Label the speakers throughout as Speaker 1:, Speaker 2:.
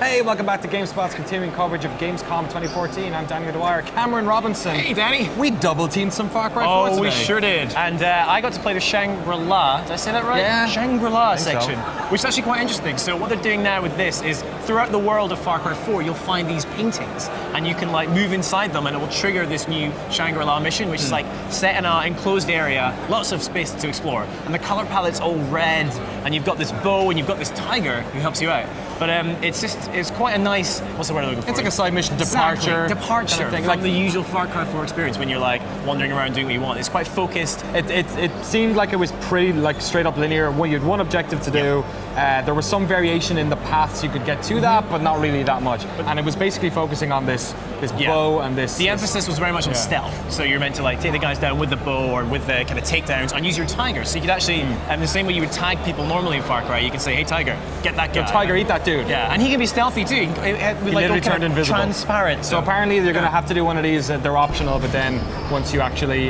Speaker 1: Hey, welcome back to GameSpot's continuing coverage of Gamescom 2014. I'm Danny Dwyer, Cameron Robinson.
Speaker 2: Hey, Danny.
Speaker 1: We double-teamed some Far Cry 4 today.
Speaker 2: Oh, we sure did. And I got to play the ShangriLa. Did I say that right?
Speaker 1: Yeah.
Speaker 2: ShangriLa
Speaker 1: think
Speaker 2: section, which is actually quite interesting. So what they're doing now with this is throughout the world of Far Cry 4, you'll find these paintings, and you can like move inside them, and it will trigger this new Shangri-La mission, which is like set in an enclosed area, lots of space to explore, and the color palette's all red, and you've got this bow, and you've got this tiger who helps you out. But it's quite a nice, what's the word I'm looking for?
Speaker 1: It's like a side mission departure.
Speaker 2: Departure
Speaker 1: kind of thing.
Speaker 2: from the usual Far Cry 4 experience when you're like wandering around doing what you want. It's quite focused.
Speaker 1: It seemed like it was pretty like straight up linear. You had one objective to do. There was some variation in the paths you could get to that, but not really that much. And it was basically focusing on this bow and this.
Speaker 2: The emphasis was very much on stealth. So you're meant to like take the guys down with the bow or with the kind of takedowns and use your tiger. So you could actually, the same way you would tag people normally in Far Cry, you can say, "Hey tiger, get that guy."
Speaker 1: Yo, tiger, eat that dude.
Speaker 2: Yeah, and he can be stealthy too. He
Speaker 1: literally turned invisible.
Speaker 2: Transparent.
Speaker 1: So apparently you're going to have to do one of these. They're optional, but then once you actually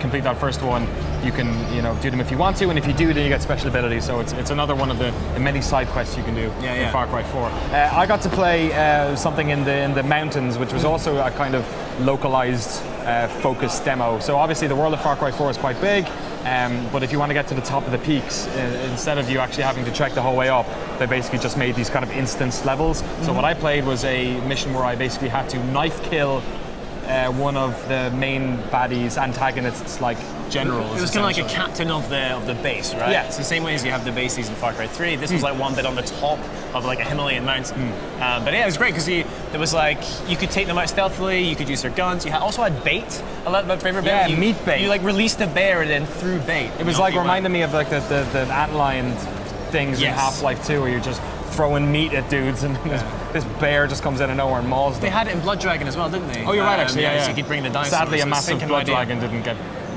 Speaker 1: complete that first one, you can do them if you want to, and if you do, then you get special abilities. So it's another one of the many side quests you can do in Far Cry 4. I got to play something in the mountains, which was also a kind of localized focused demo. So obviously the world of Far Cry 4 is quite big, but if you want to get to the top of the peaks, instead of you actually having to trek the whole way up, they basically just made these kind of instance levels. So what I played was a mission where I basically had to knife kill one of the main baddies, antagonists, like generals.
Speaker 2: It was kind of like a captain of the base, right?
Speaker 1: Yeah.
Speaker 2: It's the same way as you have the bases in Far Cry 3. This was like one bit on the top of like a Himalayan mountain. But yeah, it was great because there was like, you could take them out stealthily, you could use their guns. You also had bait. I love my favorite bait.
Speaker 1: Yeah, meat bait.
Speaker 2: You like released a bear and then threw bait.
Speaker 1: It was like reminding me of like the antlion things in Half-Life 2 where you're just throwing meat at dudes and this bear just comes out of nowhere and mauls them.
Speaker 2: They had it in Blood Dragon as well, didn't they?
Speaker 1: Oh, you're right, actually.
Speaker 2: So you could bring the dinosaurs.
Speaker 1: Sadly, a massive Blood Dragon didn't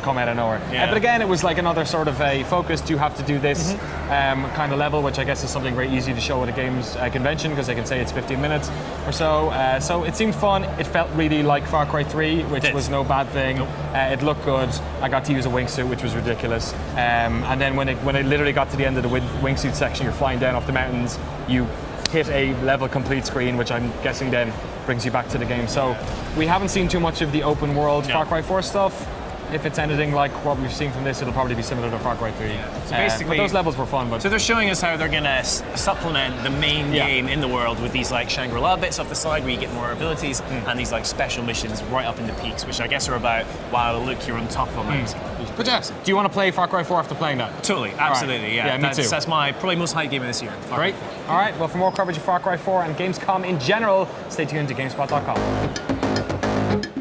Speaker 1: come out of nowhere. But again, it was like another sort of a focused, you have to do this kind of level, which I guess is something very easy to show at a games convention because they can say it's 15 minutes or so. So it seemed fun. It felt really like Far Cry 3, which was no bad thing.
Speaker 2: Nope.
Speaker 1: It looked good. I got to use a wingsuit, which was ridiculous. And then when it literally got to the end of the wingsuit section, you're flying down off the mountains, you hit a level complete screen, which I'm guessing then brings you back to the game. So we haven't seen too much of the open world Far Cry 4 stuff. If it's anything like what we've seen from this, it'll probably be similar to Far Cry 3.
Speaker 2: So basically,
Speaker 1: but those levels were fun.
Speaker 2: So they're showing us how they're going to supplement the main game in the world with these like Shangri-La bits off the side where you get more abilities and these like special missions right up in the peaks, which I guess are about, wow, look, you're on top of a mountain.
Speaker 1: But yes, do you want to play Far Cry 4 after playing that?
Speaker 2: Totally, absolutely, yeah.
Speaker 1: Me too.
Speaker 2: That's my probably most hyped game of this year.
Speaker 1: Great. All right, well, for more coverage of Far Cry 4 and Gamescom in general, stay tuned to GameSpot.com.